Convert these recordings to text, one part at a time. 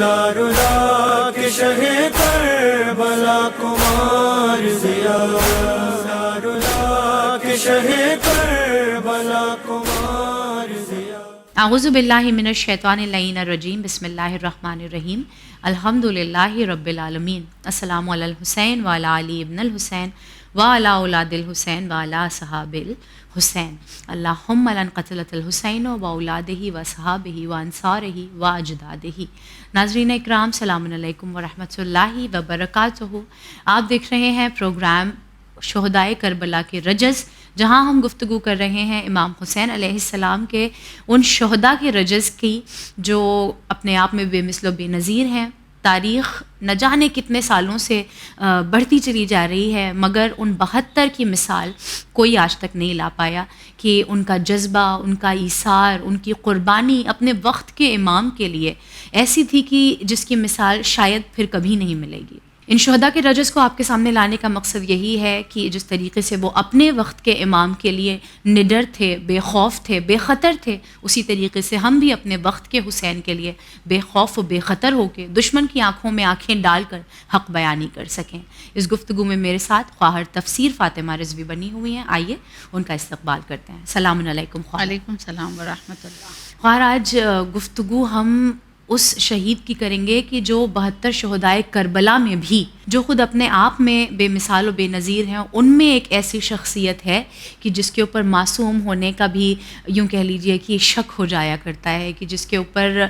رلا رلا کے شہ کربلا کو مار دیا، رلا رلا کے شہ کربلا کو مار دیا۔ اعوذ باللہ من الشیطان اللعین الرجیم، بسم اللہ الرحمن الرحیم، الحمد للہ رب العالمین، السلام علی الحسین وعلی علی ابن الحسین وعلی اولاد الحسین وعلی اصحاب الحسین، اللہم لن قتلت الحسین واولادہ واصحابہ وانصارہ واجدادہ۔ ناظرین اکرام، سلام علیکم ورحمۃ اللہ وبرکاتہ۔ آپ دیکھ رہے ہیں پروگرام شہدائے کربلا کے رجز، جہاں ہم گفتگو کر رہے ہیں امام حسین علیہ السلام کے ان شہداء کے رجز کی جو اپنے آپ میں بے مثل و بے نظیر ہیں۔ تاریخ نہ جانے کتنے سالوں سے بڑھتی چلی جا رہی ہے، مگر ان 72 کی مثال کوئی آج تک نہیں لا پایا کہ ان کا جذبہ، ان کا ایثار، ان کی قربانی اپنے وقت کے امام کے لیے ایسی تھی کہ جس کی مثال شاید پھر کبھی نہیں ملے گی۔ ان شہداء کے رجز کو آپ کے سامنے لانے کا مقصد یہی ہے کہ جس طریقے سے وہ اپنے وقت کے امام کے لیے نڈر تھے، بے خوف تھے، بے خطر تھے، اسی طریقے سے ہم بھی اپنے وقت کے حسین کے لیے بے خوف و بے خطر ہو کے دشمن کی آنکھوں میں آنکھیں ڈال کر حق بیانی کر سکیں۔ اس گفتگو میں میرے ساتھ خواہر تفسیر فاطمہ رضوی بنی ہوئی ہیں، آئیے ان کا استقبال کرتے ہیں۔ السلام علیکم خواہر۔ وعلیکم السلام ورحمۃ اللہ۔ خواہر، آج گفتگو ہم اس شہید کی کریں گے کہ جو 72 شہدائے کربلا میں بھی جو خود اپنے آپ میں بے مثال و بے نظیر ہیں، ان میں ایک ایسی شخصیت ہے کہ جس کے اوپر معصوم ہونے کا بھی یوں کہہ لیجئے کہ شک ہو جایا کرتا ہے، کہ جس کے اوپر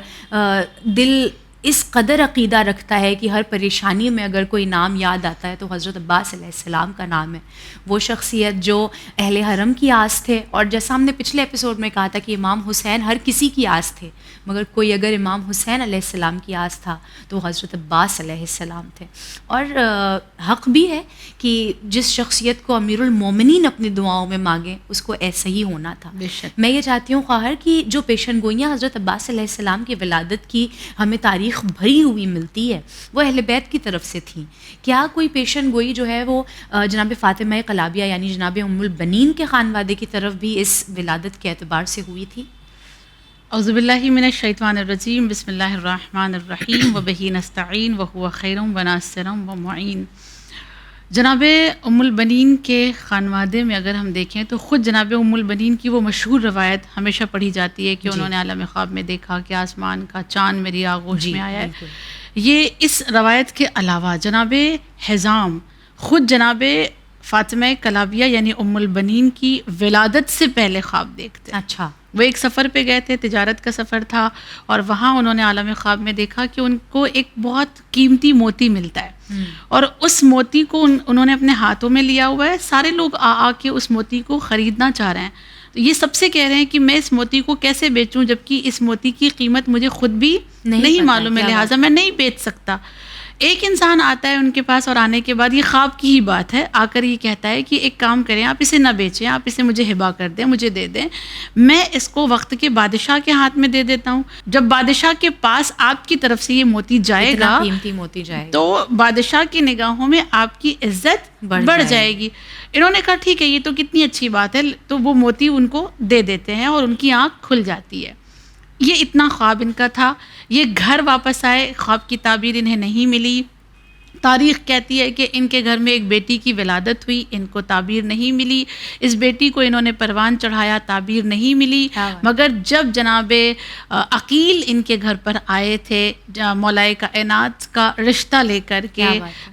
دل اس قدر عقیدہ رکھتا ہے کہ ہر پریشانی میں اگر کوئی نام یاد آتا ہے تو حضرت عباس علیہ السلام کا نام ہے۔ وہ شخصیت جو اہل حرم کی آس تھے، اور جیسا ہم نے پچھلے ایپیسوڈ میں کہا تھا کہ امام حسین ہر کسی کی آس تھے، مگر کوئی اگر امام حسین علیہ السلام کی آس تھا تو وہ حضرت عباس علیہ السلام تھے۔ اور حق بھی ہے کہ جس شخصیت کو امیر المومنین اپنی دعاؤں میں مانگیں اس کو ایسا ہی ہونا تھا۔ بے شک۔ میں یہ چاہتی ہوں خواہر کہ جو پیشن گوئیاں حضرت عباس علیہ السلام کی ولادت کی ہمیں تاریخ بھری ہوئی ملتی ہے، وہ اہل بیت کی طرف سے تھیں۔ کیا کوئی پیشن گوئی جو ہے وہ جناب فاطمہ کلابیہ یعنی جناب ام البنین کے خانوادے کی طرف بھی اس ولادت کے اعتبار سے ہوئی تھی؟ اعوذ باللہ من الشیطان الرجیم، بسم اللہ الرحمن الرحیم، وبہ نستعین وہو خیر و ناصر و معین۔ جناب ام البنین کے خانوادے میں اگر ہم دیکھیں تو خود جناب ام البنین کی وہ مشہور روایت ہمیشہ پڑھی جاتی ہے کہ انہوں نے عالم خواب میں دیکھا کہ آسمان کا چاند میری آغوش میں آیا ہے۔ یہ اس روایت کے علاوہ جناب حزام خود جناب فاطمہ کلابیہ یعنی ام البنین کی ولادت سے پہلے خواب دیکھتے ہیں۔ اچھا۔ وہ ایک سفر پہ گئے تھے، تجارت کا سفر تھا، اور وہاں انہوں نے عالم خواب میں دیکھا کہ ان کو ایک بہت قیمتی موتی ملتا ہے، اور اس موتی کو انہوں نے اپنے ہاتھوں میں لیا ہوا ہے۔ سارے لوگ آ کے اس موتی کو خریدنا چاہ رہے ہیں، تو یہ سب سے کہہ رہے ہیں کہ میں اس موتی کو کیسے بیچوں جبکہ اس موتی کی قیمت مجھے خود بھی نہیں معلوم ہے، لہٰذا میں نہیں بیچ سکتا۔ ایک انسان آتا ہے ان کے پاس، اور آنے کے بعد یہ خواب کی ہی بات ہے، آ کر یہ کہتا ہے کہ ایک کام کریں، آپ اسے نہ بیچیں، آپ اسے مجھے ہبہ کر دیں، مجھے دے دیں، میں اس کو وقت کے بادشاہ کے ہاتھ میں دے دیتا ہوں۔ جب بادشاہ کے پاس آپ کی طرف سے یہ موتی جائے گا، قیمتی موتی جائے گا، تو بادشاہ کی نگاہوں میں آپ کی عزت بڑھ جائے گی۔ انہوں نے کہا ٹھیک ہے، یہ تو کتنی اچھی بات ہے، تو وہ موتی ان کو دے دیتے ہیں اور ان کی آنکھ کھل جاتی ہے۔ یہ اتنا خواب ان کا تھا۔ یہ گھر واپس آئے، خواب کی تعبیر انہیں نہیں ملی۔ تاریخ کہتی ہے کہ ان کے گھر میں ایک بیٹی کی ولادت ہوئی، ان کو تعبیر نہیں ملی۔ اس بیٹی کو انہوں نے پروان چڑھایا، تعبیر نہیں ملی، مگر جب جناب عقیل ان کے گھر پر آئے تھے مولائے کائنات کا رشتہ لے کر کے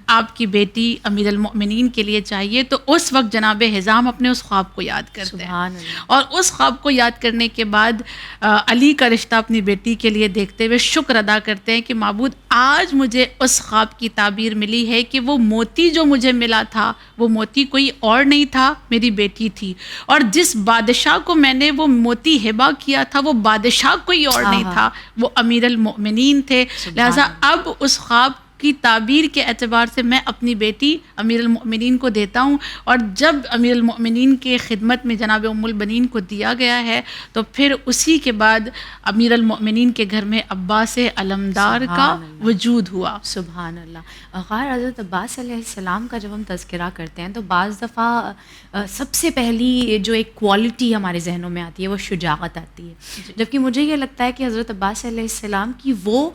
آپ کی بیٹی امیر المؤمنین کے لیے چاہیے، تو اس وقت جناب حزام اپنے اس خواب کو یاد کرتے ہیں، اور اس خواب کو یاد کرنے کے بعد علی کا رشتہ اپنی بیٹی کے لیے دیکھتے ہوئے شکر ادا کرتے ہیں کہ معبود آج مجھے اس خواب کی تعبیر ملی ہے کہ وہ موتی جو مجھے ملا تھا وہ موتی کوئی اور نہیں تھا، میری بیٹی تھی، اور جس بادشاہ کو میں نے وہ موتی ہبہ کیا تھا وہ بادشاہ کوئی اور نہیں تھا، وہ امیر المؤمنین تھے۔ لہٰذا اب اس خواب کی تعبیر کے اعتبار سے میں اپنی بیٹی امیر المؤمنین کو دیتا ہوں، اور جب امیر المؤمنین کے خدمت میں جناب ام البنین کو دیا گیا ہے تو پھر اسی کے بعد امیر المؤمنین کے گھر میں عباس علمدار کا وجود ہوا۔ سبحان اللہ۔ غار حضرت عباس علیہ السلام کا جب ہم تذکرہ کرتے ہیں تو بعض دفعہ سب سے پہلی جو ایک کوالٹی ہمارے ذہنوں میں آتی ہے وہ شجاعت آتی ہے، جبکہ مجھے یہ لگتا ہے کہ حضرت عباس علیہ السلام کی وہ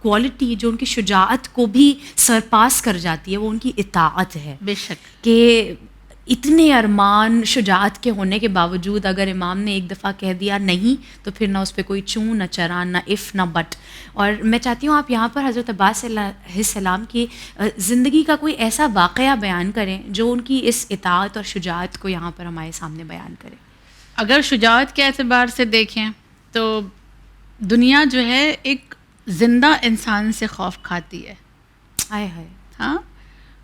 کوالٹی جو ان کی شجاعت کو بھی سرپاس کر جاتی ہے وہ ان کی اطاعت ہے۔ بے شک کہ اتنے ارمان شجاعت کے ہونے کے باوجود اگر امام نے ایک دفعہ کہہ دیا نہیں تو پھر نہ اس پہ کوئی چوں، نہ چرا، نہ اف، نہ بٹ۔ اور میں چاہتی ہوں آپ یہاں پر حضرت عباس علیہ السلام کی زندگی کا کوئی ایسا واقعہ بیان کریں جو ان کی اس اطاعت اور شجاعت کو یہاں پر ہمارے سامنے بیان کرے۔ اگر شجاعت کے اعتبار سے دیکھیں تو دنیا جو ہے ایک زندہ انسان سے خوف کھاتی ہے۔ ہائے ہائے، ہاں،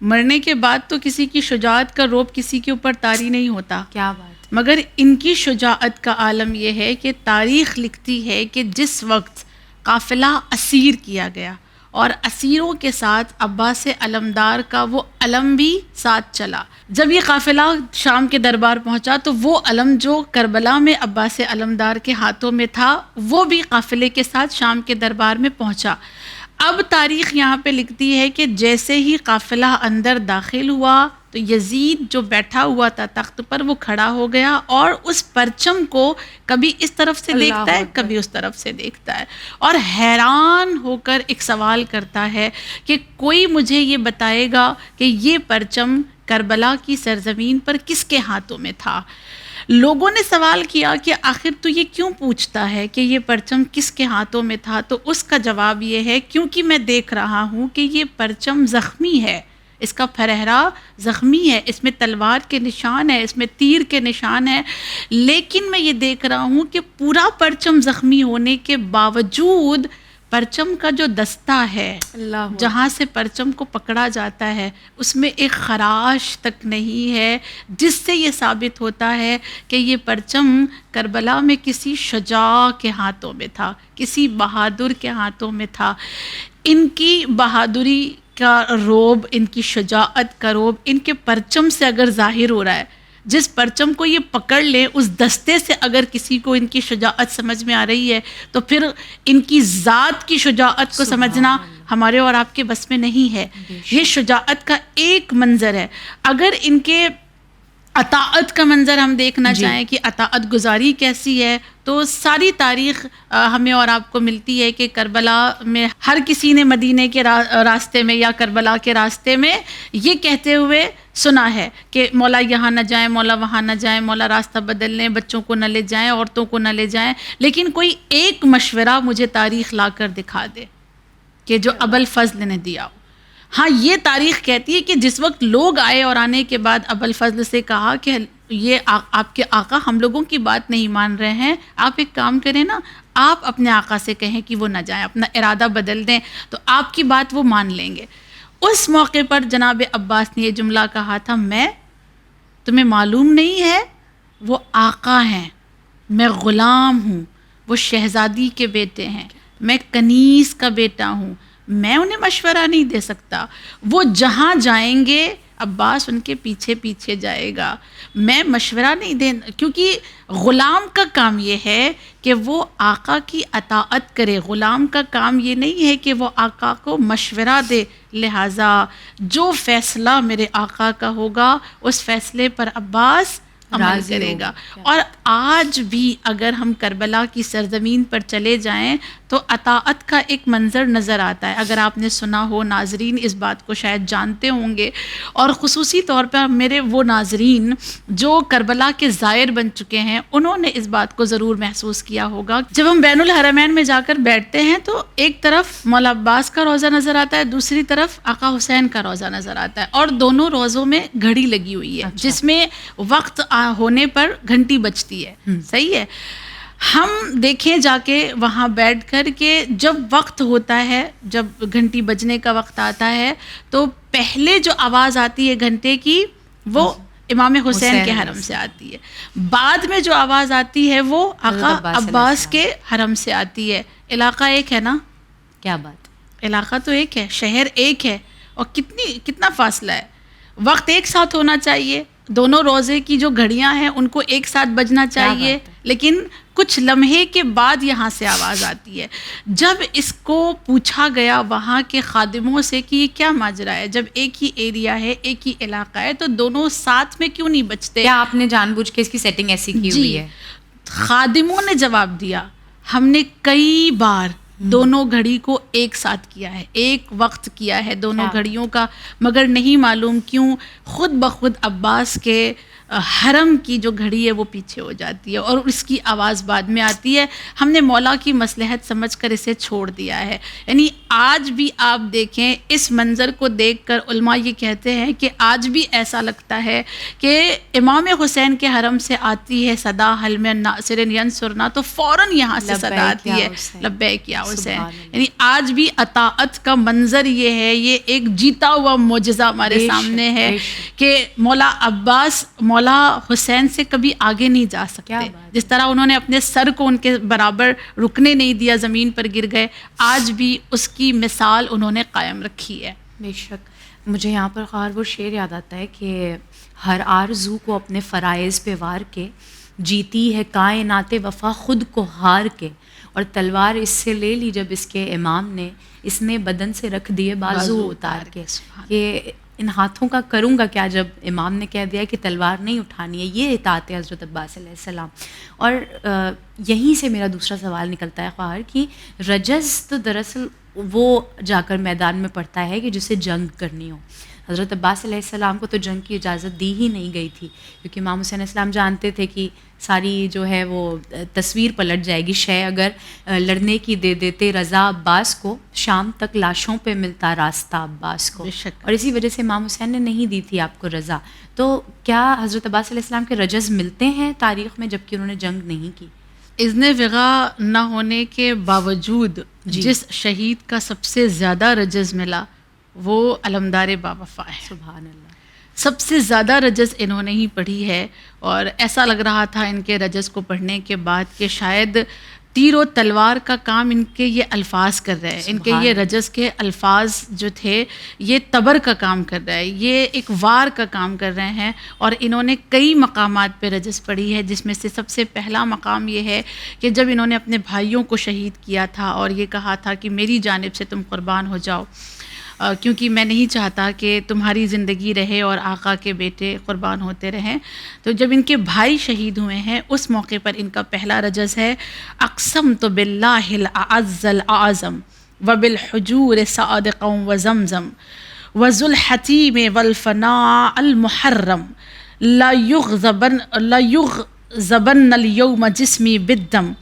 مرنے کے بعد تو کسی کی شجاعت کا روب کسی کے اوپر طاری نہیں ہوتا، کیا بات۔ مگر ان کی شجاعت کا عالم یہ ہے کہ تاریخ لکھتی ہے کہ جس وقت قافلہ اسیر کیا گیا اور اسیروں کے ساتھ عباس علمدار کا وہ علم بھی ساتھ چلا، جب یہ قافلہ شام کے دربار پہنچا تو وہ علم جو کربلا میں عباس علمدار کے ہاتھوں میں تھا وہ بھی قافلے کے ساتھ شام کے دربار میں پہنچا۔ اب تاریخ یہاں پہ لکھتی ہے کہ جیسے ہی قافلہ اندر داخل ہوا تو یزید جو بیٹھا ہوا تھا تخت پر وہ کھڑا ہو گیا اور اس پرچم کو کبھی اس طرف سے دیکھتا ہے، کبھی اس طرف سے دیکھتا ہے، اور حیران ہو کر ایک سوال کرتا ہے کہ کوئی مجھے یہ بتائے گا کہ یہ پرچم کربلا کی سرزمین پر کس کے ہاتھوں میں تھا؟ لوگوں نے سوال کیا کہ آخر تو یہ کیوں پوچھتا ہے کہ یہ پرچم کس کے ہاتھوں میں تھا؟ تو اس کا جواب یہ ہے کیونکہ میں دیکھ رہا ہوں کہ یہ پرچم زخمی ہے، اس کا پھرہرا زخمی ہے، اس میں تلوار کے نشان ہے، اس میں تیر کے نشان ہے، لیکن میں یہ دیکھ رہا ہوں کہ پورا پرچم زخمی ہونے کے باوجود پرچم کا جو دستہ ہے جہاں سے پرچم کو پکڑا جاتا ہے اس میں ایک خراش تک نہیں ہے، جس سے یہ ثابت ہوتا ہے کہ یہ پرچم کربلا میں کسی شجاع کے ہاتھوں میں تھا، کسی بہادر کے ہاتھوں میں تھا۔ ان کی بہادری کا روب، ان کی شجاعت کا روب ان کے پرچم سے اگر ظاہر ہو رہا ہے، جس پرچم کو یہ پکڑ لیں اس دستے سے اگر کسی کو ان کی شجاعت سمجھ میں آ رہی ہے تو پھر ان کی ذات کی شجاعت کو سمجھنا ہمارے اور آپ کے بس میں نہیں ہے۔ یہ شجاعت کا ایک منظر ہے۔ اگر ان کے اطاعت کا منظر ہم دیکھنا چاہیں کہ اطاعت گزاری کیسی ہے تو ساری تاریخ ہمیں اور آپ کو ملتی ہے کہ کربلا میں ہر کسی نے مدینے کے راستے میں یا کربلا کے راستے میں یہ کہتے ہوئے سنا ہے کہ مولا یہاں نہ جائیں، مولا وہاں نہ جائیں، مولا راستہ بدل لیں، بچوں کو نہ لے جائیں، عورتوں کو نہ لے جائیں، لیکن کوئی ایک مشورہ مجھے تاریخ لا کر دکھا دے کہ جو ابوالفضل نے دیا ہو۔ ہاں، یہ تاریخ کہتی ہے کہ جس وقت لوگ آئے اور آنے کے بعد ابوالفضل سے کہا کہ یہ آپ کے آقا ہم لوگوں کی بات نہیں مان رہے ہیں، آپ ایک کام کریں نا، آپ اپنے آقا سے کہیں کہ وہ نہ جائیں، اپنا ارادہ بدل دیں تو آپ کی بات وہ مان لیں گے۔ اس موقع پر جناب عباس نے یہ جملہ کہا تھا، تمہیں معلوم نہیں ہے وہ آقا ہیں، میں غلام ہوں، وہ شہزادی کے بیٹے ہیں، میں کنیز کا بیٹا ہوں، میں انہیں مشورہ نہیں دے سکتا، وہ جہاں جائیں گے عباس ان کے پیچھے پیچھے جائے گا، میں مشورہ نہیں دیں، کیونکہ غلام کا کام یہ ہے کہ وہ آقا کی اطاعت کرے، غلام کا کام یہ نہیں ہے کہ وہ آقا کو مشورہ دے، لہٰذا جو فیصلہ میرے آقا کا ہوگا اس فیصلے پر عباس عمل کرے گا۔ اور آج بھی اگر ہم کربلا کی سرزمین پر چلے جائیں تو اطاعت کا ایک منظر نظر آتا ہے۔ اگر آپ نے سنا ہو، ناظرین اس بات کو شاید جانتے ہوں گے، اور خصوصی طور پر میرے وہ ناظرین جو کربلا کے زائر بن چکے ہیں انہوں نے اس بات کو ضرور محسوس کیا ہوگا۔ جب ہم بین الحرمین میں جا کر بیٹھتے ہیں تو ایک طرف مولا عباس کا روضہ نظر آتا ہے، دوسری طرف آقا حسین کا روضہ نظر آتا ہے، اور دونوں روضوں میں گھڑی لگی ہوئی ہے جس میں وقت ہونے پر گھنٹی بجتی ہے۔ صحیح ہے، ہم دیکھیں جا کے وہاں بیٹھ کر کہ جب وقت ہوتا ہے، جب گھنٹی بجنے کا وقت آتا ہے تو پہلے جو آواز آتی ہے گھنٹے کی وہ امام حسین کے حرم سے آتی ہے، بعد میں جو آواز آتی ہے وہ آقا عباس کے حرم سے آتی ہے۔ علاقہ ایک ہے نا؟ کیا بات، علاقہ تو ایک ہے، شہر ایک ہے، اور کتنا فاصلہ ہے. وقت ایک ساتھ ہونا چاہیے، دونوں روزے کی جو گھڑیاں ہیں ان کو ایک ساتھ بجنا چاہیے، لیکن کچھ لمحے کے بعد یہاں سے آواز آتی ہے. جب اس کو پوچھا گیا وہاں کے خادموں سے کہ یہ کیا ماجرا ہے، جب ایک ہی ایریا ہے، ایک ہی علاقہ ہے، تو دونوں ساتھ میں کیوں نہیں بجتے؟ کیا آپ نے جان بوجھ کے اس کی سیٹنگ ایسی کی ہوئی ہے؟ خادموں نے جواب دیا ہم نے کئی بار دونوں گھڑی کو ایک ساتھ کیا ہے، ایک وقت کیا ہے دونوں گھڑیوں کا، مگر نہیں معلوم کیوں خود بخود عباس کے حرم کی جو گھڑی ہے وہ پیچھے ہو جاتی ہے اور اس کی آواز بعد میں آتی ہے. ہم نے مولا کی مصلحت سمجھ کر اسے چھوڑ دیا ہے. یعنی آج بھی آپ دیکھیں اس منظر کو دیکھ کر علماء یہ کہتے ہیں کہ آج بھی ایسا لگتا ہے کہ امام حسین کے حرم سے آتی ہے صدا حل میں ناصر ینصرنا تو فوراً یہاں سے صدا آتی ہے لبیک یا حسین. یعنی آج بھی اطاعت کا منظر یہ ہے، یہ ایک جیتا ہوا معجزہ ہمارے سامنے ہے کہ مولا عباس مولا حسین سے کبھی آگے نہیں جا سکتے. جس طرح انہوں نے اپنے سر کو ان کے برابر رکنے نہیں دیا، زمین پر گر گئے، آج بھی اس کی مثال انہوں نے قائم رکھی ہے. بے شک. مجھے یہاں پر خیر وہ شعر یاد آتا ہے کہ ہر آرزو کو اپنے فرائض پہ وار کے جیتی ہے کائنات وفا خود کو ہار کے، اور تلوار اس سے لے لی جب اس کے امام نے، اس نے بدن سے رکھ دیے بازو اتار کے. کہ ان ہاتھوں کا کروں گا کیا جب امام نے کہہ دیا کہ تلوار نہیں اٹھانی ہے. یہ اطاعت ہے حضرت عباس علیہ السلام. اور یہیں سے میرا دوسرا سوال نکلتا ہے خواہر کہ رجز تو دراصل وہ جا کر میدان میں پڑتا ہے کہ جسے جنگ کرنی ہو. حضرت عباس علیہ السلام کو تو جنگ کی اجازت دی ہی نہیں گئی تھی، کیونکہ امام حسین علیہ السلام جانتے تھے کہ ساری جو ہے وہ تصویر پلٹ جائے گی. شے اگر لڑنے کی دے دیتے رضا عباس کو، شام تک لاشوں پہ ملتا راستہ عباس کو. اور اسی وجہ سے امام حسین نے نہیں دی تھی آپ کو رضا. تو کیا حضرت عباس علیہ السلام کے رجز ملتے ہیں تاریخ میں جبکہ انہوں نے جنگ نہیں کی؟ اذن وغا نہ ہونے کے باوجود جس شہید کا سب سے زیادہ رجز ملا وہ علمدار باوفا ہے. سبحان اللہ. سب سے زیادہ رجز انہوں نے ہی پڑھی ہے، اور ایسا لگ رہا تھا ان کے رجز کو پڑھنے کے بعد کہ شاید تیر و تلوار کا کام ان کے یہ الفاظ کر رہے ہیں. ان کے یہ رجز کے الفاظ جو تھے یہ تبر کا کام کر رہا ہے، یہ ایک وار کا کام کر رہے ہیں. اور انہوں نے کئی مقامات پہ رجز پڑھی ہے، جس میں سے سب سے پہلا مقام یہ ہے کہ جب انہوں نے اپنے بھائیوں کو شہید کیا تھا اور یہ کہا تھا کہ میری جانب سے تم قربان ہو جاؤ، کیونکہ میں نہیں چاہتا کہ تمہاری زندگی رہے اور آقا کے بیٹے قربان ہوتے رہیں. تو جب ان کے بھائی شہید ہوئے ہیں اس موقع پر ان کا پہلا رجز ہے اقسمت باللہ الاعز الاعظم وبالحجور صادقا وزمزم وذو الحتیم والفناء المحرم لا یغضبن اليوم جسمی بالدم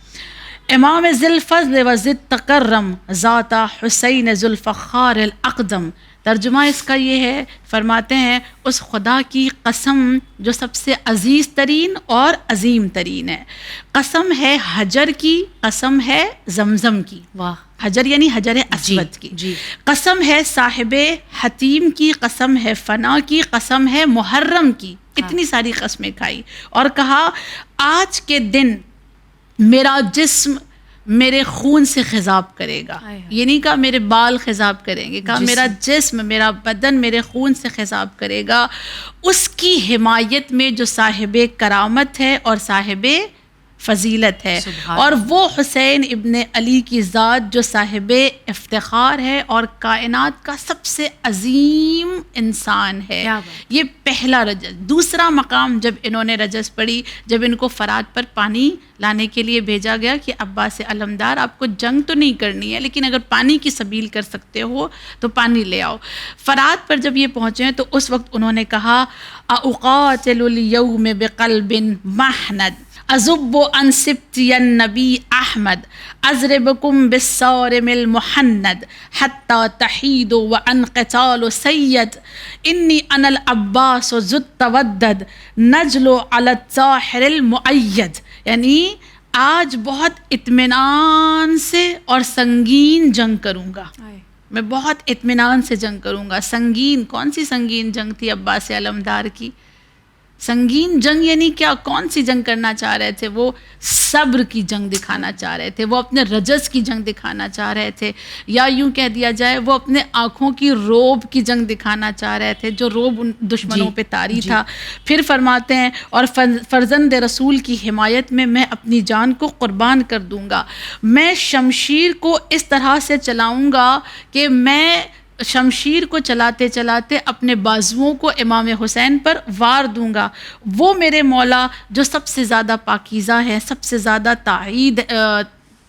امام ذی الفضل و ذی التکرم ذات حسین ذو الفخار الاقدم. ترجمہ اس کا یہ ہے، فرماتے ہیں اس خدا کی قسم جو سب سے عزیز ترین اور عظیم ترین ہے. قسم ہے حجر کی، قسم ہے زمزم کی. واہ. حجر یعنی حجر اسود کی. جی. قسم ہے صاحب حتیم کی، قسم ہے فنا کی، قسم ہے محرم کی. اتنی ساری قسمیں کھائی اور کہا آج کے دن میرا جسم میرے خون سے خضاب کرے گا. یہ نہیں کہا میرے بال خضاب کریں گے، کہا میرا جسم، میرا بدن میرے خون سے خضاب کرے گا. اس کی حمایت میں جو صاحب کرامت ہے اور صاحب فضیلت ہے، اور وہ حسین ابن علی کی ذات جو صاحب افتخار ہے اور کائنات کا سب سے عظیم انسان ہے. یہ پہلا رجز. دوسرا مقام جب انہوں نے رجز پڑھی، جب ان کو فرات پر پانی لانے کے لیے بھیجا گیا کہ عباس علمدار آپ کو جنگ تو نہیں کرنی ہے لیکن اگر پانی کی سبیل کر سکتے ہو تو پانی لے آؤ. فرات پر جب یہ پہنچے ہیں تو اس وقت انہوں نے کہا اقاتل اليوم بقلب محند اذب عن سبطی النبی احمد اضربکم بالصارم المحند حتی تحید وعن قتال سید انی انا العباس ذو التودد نجل علی الطاہر المؤید. یعنی آج بہت اطمینان سے اور سنگین جنگ کروں گا، میں بہت اطمینان سے جنگ کروں گا. سنگین کون سی سنگین جنگ تھی عباس علمدار کی؟ سنگین جنگ یعنی کیا، کون سی جنگ کرنا چاہ رہے تھے؟ وہ صبر کی جنگ دکھانا چاہ رہے تھے، وہ اپنے رجز کی جنگ دکھانا چاہ رہے تھے، یا یوں کہہ دیا جائے وہ اپنے آنکھوں کی روب کی جنگ دکھانا چاہ رہے تھے، جو روب ان دشمنوں پہ طاری تھا۔ پھر فرماتے ہیں اور فرزند رسول کی حمایت میں اپنی جان کو قربان کر دوں گا، میں شمشیر کو اس طرح سے چلاؤں گا کہ میں شمشیر کو چلاتے چلاتے اپنے بازوؤں کو امام حسین پر وار دوں گا۔ وہ میرے مولا جو سب سے زیادہ پاکیزہ ہے، سب سے زیادہ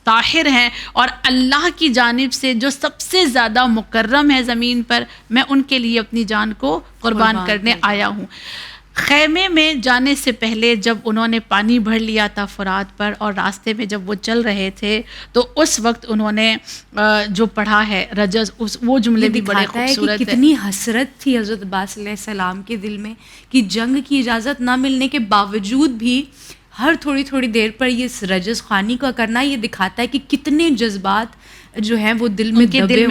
طاہر ہیں، اور اللہ کی جانب سے جو سب سے زیادہ مکرم ہے زمین پر، میں ان کے لیے اپنی جان کو قربان کرنے آیا ہوں۔ خیمے میں جانے سے پہلے جب انہوں نے پانی بھر لیا تھا فرات پر، اور راستے میں جب وہ چل رہے تھے، تو اس وقت انہوں نے جو پڑھا ہے رجز، وہ جملے بھی بڑے خوبصورت ہیں۔ کتنی حسرت تھی حضرت عباس علیہ السلام کے دل میں کہ جنگ کی اجازت نہ ملنے کے باوجود بھی ہر تھوڑی تھوڑی دیر پر یہ رجز خوانی کا کرنا، یہ دکھاتا ہے کہ کتنے جذبات جو ہیں وہ دل میں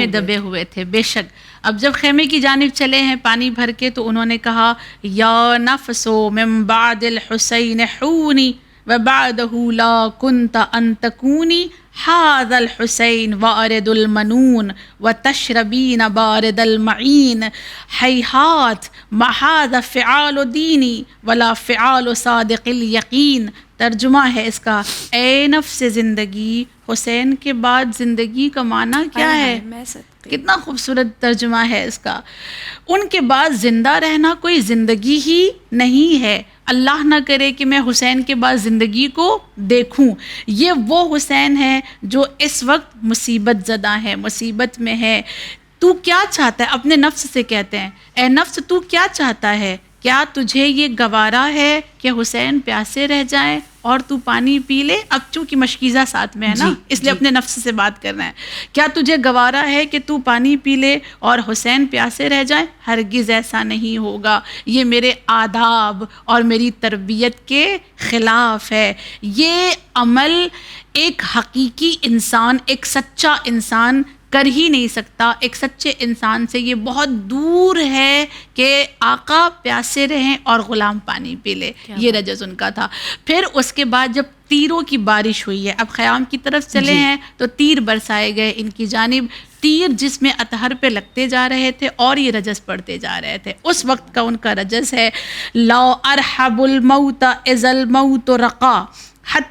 دبے ہوئے تھے۔ بے شک اب جب خیمے کی جانب چلے ہیں پانی بھر کے، تو انہوں نے کہا یا نفسو من بعد الحسین حونی وبعدہ لا کنت ان تکونی هذا الحسین وارد المنون وتشربین بارد المعین حیحات ما هذا فعال دینی ولا فعال صادق الیقین۔ ترجمہ ہے اس کا، اے نفس زندگی، حسین کے بعد زندگی کا معنی کیا ہے؟ کتنا خوبصورت ترجمہ ہے اس کا۔ ان کے بعد زندہ رہنا کوئی زندگی ہی نہیں ہے، اللہ نہ کرے کہ میں حسین کے بعد زندگی کو دیکھوں۔ یہ وہ حسین ہے جو اس وقت مصیبت زدہ ہے، مصیبت میں ہے۔ تو کیا چاہتا ہے؟ اپنے نفس سے کہتے ہیں، اے نفس تو کیا چاہتا ہے؟ کیا تجھے یہ گوارا ہے کہ حسین پیاسے رہ جائیں اور تو پانی پی لے؟ اب چونکہ مشکیزہ ساتھ میں ہے نا، اس لیے اپنے نفس سے بات کرنا ہے۔ کیا تجھے گوارا ہے کہ تو پانی پی لے اور حسین پیاسے رہ جائیں؟ ہرگز ایسا نہیں ہوگا، یہ میرے آداب اور میری تربیت کے خلاف ہے۔ یہ عمل ایک حقیقی انسان، ایک سچا انسان کر ہی نہیں سکتا۔ ایک سچے انسان سے یہ بہت دور ہے کہ آقا پیاسے رہیں اور غلام پانی پی لے۔ یہ رجز ان کا تھا۔ پھر اس کے بعد جب تیروں کی بارش ہوئی ہے، اب خیام کی طرف چلے ہیں تو تیر برسائے گئے ان کی جانب، تیر جس میں اطہر پہ لگتے جا رہے تھے اور یہ رجز پڑھتے جا رہے تھے۔ اس وقت کا ان کا رجز ہے لا ارحب الموت اذا الموت رقا حتی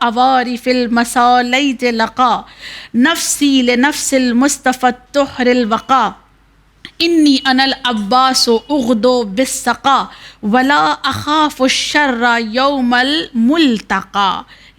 اواری فی المسالیت لقا نفسی لنفس المصطفى الطہر الوقا انی انا العباس اغدو بالسقا ولا اخاف الشر یوم الملتقا۔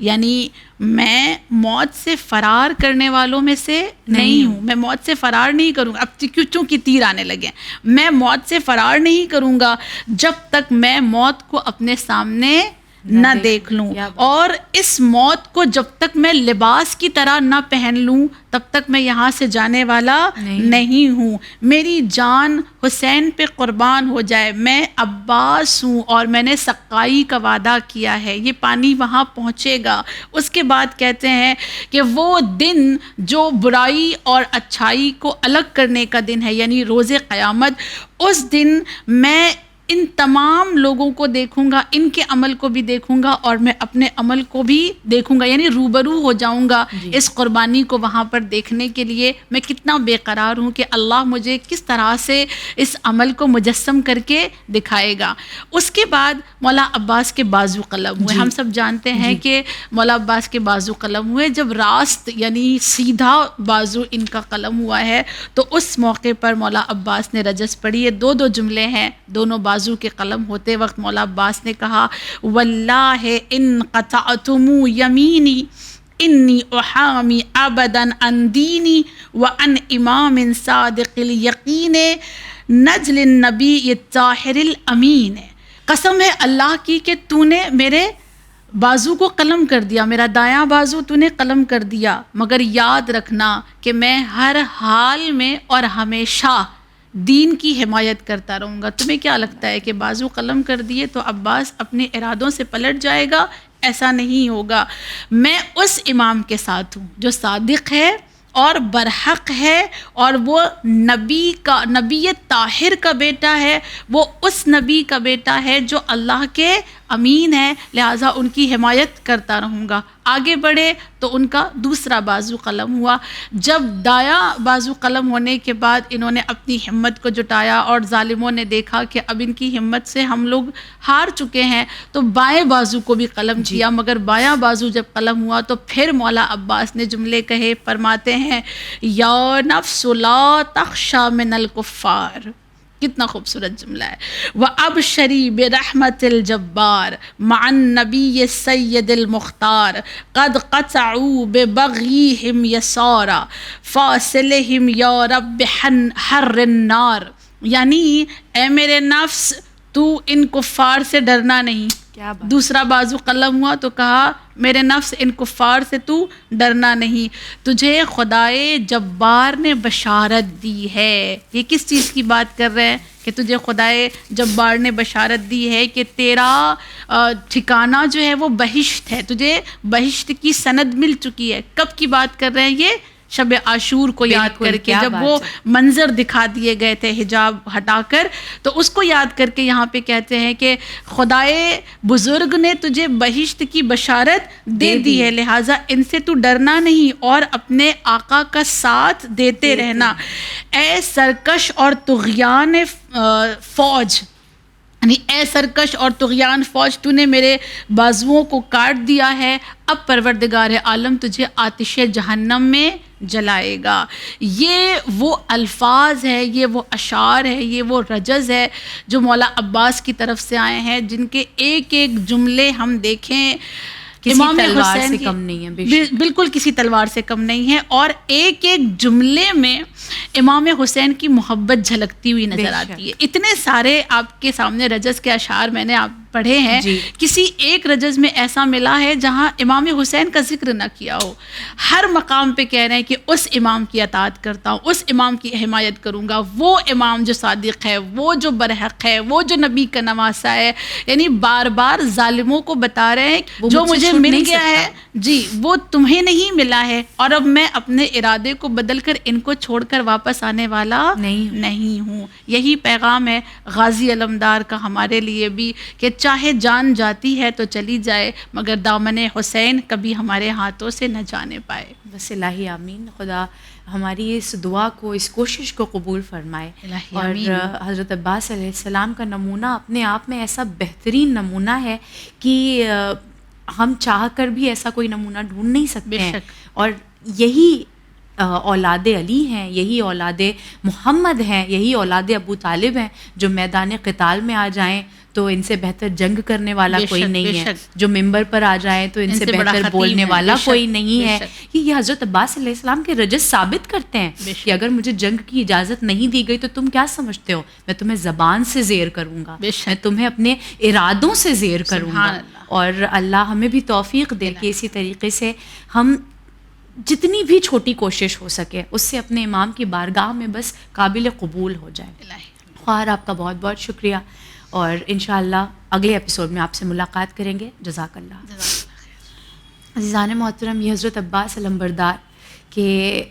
یعنی میں موت سے فرار کرنے والوں میں سے نہیں ہوں، میں موت سے فرار نہیں کروں گا۔ اب چونکہ تیر آنے لگے، میں موت سے فرار نہیں کروں گا جب تک میں موت کو اپنے سامنے نہ دیکھ لوں، اور اس موت کو جب تک میں لباس کی طرح نہ پہن لوں تب تک میں یہاں سے جانے والا نہیں ہوں۔ میری جان حسین پہ قربان ہو جائے، میں عباس ہوں اور میں نے سقائی کا وعدہ کیا ہے، یہ پانی وہاں پہنچے گا۔ اس کے بعد کہتے ہیں کہ وہ دن جو برائی اور اچھائی کو الگ کرنے کا دن ہے، یعنی روز قیامت، اس دن میں ان تمام لوگوں کو دیکھوں گا، ان کے عمل کو بھی دیکھوں گا اور میں اپنے عمل کو بھی دیکھوں گا، یعنی روبرو ہو جاؤں گا اس قربانی کو وہاں پر دیکھنے کے لیے۔ میں کتنا بے قرار ہوں کہ اللہ مجھے کس طرح سے اس عمل کو مجسم کر کے دکھائے گا۔ اس کے بعد مولا عباس کے بازو قلم ہوئے۔ ہم سب جانتے ہیں کہ مولا عباس کے بازو قلم ہوئے، جب راست یعنی سیدھا بازو ان کا قلم ہوا ہے، تو اس موقع پر مولا عباس نے رجز پڑھی ہے۔ دو جملے ہیں، دونوں بازو کے قلم ہوتے وقت مولا عباس نے کہا واللہ ان قطعتم یمینی انی احامی ابدا عن دینی وعن امام صادق الیقین نجل النبی الطاہر الامین۔ قسم ہے اللہ کی کہ تو نے میرے بازو کو قلم کر دیا، میرا دایاں بازو تو نے قلم کر دیا، مگر یاد رکھنا کہ میں ہر حال میں اور ہمیشہ دین کی حمایت کرتا رہوں گا۔ تمہیں کیا لگتا ہے کہ بازو قلم کر دیے تو عباس اپنے ارادوں سے پلٹ جائے گا؟ ایسا نہیں ہوگا۔ میں اس امام کے ساتھ ہوں جو صادق ہے اور برحق ہے، اور وہ نبی طاہر کا بیٹا ہے، وہ اس نبی کا بیٹا ہے جو اللہ کے امین ہے، لہٰذا ان کی حمایت کرتا رہوں گا۔ آگے بڑھے تو ان کا دوسرا بازو قلم ہوا۔ جب دایاں بازو قلم ہونے کے بعد انہوں نے اپنی ہمت کو جٹایا اور ظالموں نے دیکھا کہ اب ان کی ہمت سے ہم لوگ ہار چکے ہیں، تو بائیں بازو کو بھی قلم کیا، مگر بایاں بازو جب قلم ہوا تو پھر مولا عباس نے جملے کہے، فرماتے ہیں یا نفس لا تخشی من الکفار۔ کتنا خوبصورت جملہ ہے۔ وَأَبْشَرِي بِرَحْمَةِ الْجَبَّارِ مَعَ النَّبِيِّ السَّيِّدِ الْمُخْتَارِ قَدْ قَطَعُوا بِبَغْيِهِمْ يَسَارًا فَاصِلْهِمْ يَا رَبِّ حَرِّ النَّارِ، یعنی اے میرے نفس تو ان کفار سے ڈرنا نہیں۔ دوسرا بازو قلم ہوا تو کہا میرے نفس ان کفار سے تو ڈرنا نہیں، تجھے خدائے جبار نے بشارت دی ہے۔ یہ کس چیز کی بات کر رہے ہیں؟ کہ تجھے خدائے جبار نے بشارت دی ہے کہ تیرا ٹھکانہ جو ہے وہ بہشت ہے، تجھے بہشت کی سند مل چکی ہے۔ کب کی بات کر رہے ہیں؟ یہ شب عاشور کو یاد کر کے، جب وہ منظر دکھا دیے گئے تھے حجاب ہٹا کر، تو اس کو یاد کر کے یہاں پہ کہتے ہیں کہ خدائے بزرگ نے تجھے بہشت کی بشارت دے دی ہے، لہٰذا ان سے تو ڈرنا نہیں اور اپنے آقا کا ساتھ دیتے رہنا۔ اے سرکش اور طغیان فوج، یعنی اے سرکش اور طغیان فوج، تو نے میرے بازوؤں کو کاٹ دیا ہے، اب پروردگار عالم تجھے آتش جہنم میں جلائے گا۔ یہ وہ الفاظ ہے، یہ وہ اشعار ہے، یہ وہ رجز ہے جو مولا عباس کی طرف سے آئے ہیں، جن کے ایک ایک جملے ہم دیکھیں امام حسین سے کم نہیں ہے، بالکل کسی تلوار سے کم نہیں ہے، اور ایک ایک جملے میں امام حسین کی محبت جھلکتی ہوئی نظر آتی ہے۔ اتنے سارے آپ کے سامنے رجز کے اشعار میں نے آپ پڑھے ہیں، کسی ایک رجز میں ایسا ملا ہے جہاں امام حسین کا ذکر نہ کیا ہو۔ ہر مقام پہ کہہ رہے ہیں کہ اس امام کی اطاعت کرتا ہوں، اس امام کی حمایت کروں گا، وہ امام جو صادق ہے، وہ جو برحق ہے، وہ جو نبی کا نواسا ہے، یعنی بار بار ظالموں کو بتا رہے ہیں جو مجھے مل گیا ہے جی وہ تمہیں نہیں ملا ہے، اور اب میں اپنے ارادے کو بدل کر ان کو چھوڑ کر واپس آنے والا نہیں ہوں۔ یہی پیغام ہے غازی علمدار کا ہمارے لیے بھی، کہ چاہے جان جاتی ہے تو چلی جائے، مگر دامن حسین کبھی ہمارے ہاتھوں سے نہ جانے پائے۔ بس الہی آمین۔ خدا ہماری اس دعا کو، اس کوشش کو قبول فرمائے، اور حضرت عباس علیہ السلام کا نمونہ اپنے آپ میں ایسا بہترین نمونہ ہے کہ ہم چاہ کر بھی ایسا کوئی نمونہ ڈھونڈ نہیں سکتے ہیں، اور یہی اولاد علی ہیں، یہی اولاد محمد ہیں، یہی اولاد ابو طالب ہیں، جو میدان قتال میں آ جائیں تو ان سے بہتر جنگ کرنے والا کوئی نہیں ہے، جو ممبر پر آ جائیں تو ان سے بہتر بولنے والا کوئی نہیں ہے۔ یہ حضرت عباس علیہ السلام کے رجز ثابت کرتے ہیں کہ اگر مجھے جنگ کی اجازت نہیں دی گئی تو تم کیا سمجھتے ہو؟ میں تمہیں زبان سے زیر کروں گا، میں تمہیں اپنے ارادوں سے زیر کروں گا، اور اللہ ہمیں بھی توفیق دے کہ اسی طریقے سے ہم جتنی بھی چھوٹی کوشش ہو سکے اس سے اپنے امام کی بارگاہ میں بس قابل قبول ہو جائے۔ خواہر آپ کا بہت بہت شکریہ، اور انشاءاللہ اگلے ایپیسوڈ میں آپ سے ملاقات کریں گے۔ جزاک اللہ۔ عزیزان محترم، یہ حضرت عباس علمبردار کے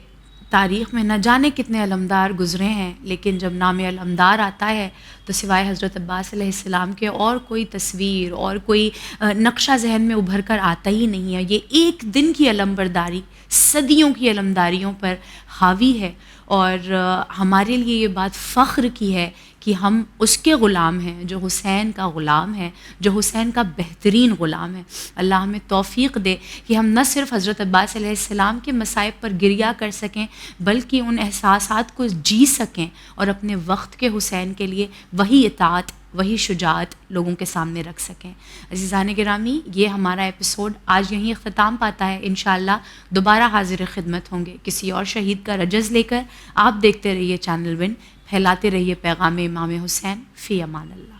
تاریخ میں نہ جانے کتنے علمدار گزرے ہیں، لیکن جب نام علمدار آتا ہے تو سوائے حضرت عباس علیہ السلام کے اور کوئی تصویر اور کوئی نقشہ ذہن میں ابھر کر آتا ہی نہیں ہے۔ یہ ایک دن کی علمبرداری صدیوں کی علمداریوں پر حاوی ہے، اور ہمارے لیے یہ بات فخر کی ہے کہ ہم اس کے غلام ہیں جو حسین کا غلام ہے، جو حسین کا بہترین غلام ہے۔ اللہ ہمیں توفیق دے کہ ہم نہ صرف حضرت عباس علیہ السلام کے مصائب پر گریہ کر سکیں، بلکہ ان احساسات کو جی سکیں اور اپنے وقت کے حسین کے لیے وہی اطاعت، وہی شجاعت لوگوں کے سامنے رکھ سکیں۔ عزیزان گرامی، یہ ہمارا ایپیسوڈ آج یہیں اختتام پاتا ہے۔ انشاءاللہ دوبارہ حاضر خدمت ہوں گے کسی اور شہید کا رجز لے کر۔ آپ دیکھتے رہیے چینل ون، پھیلاتے رہیے پیغام امام حسین۔ فی امان اللہ۔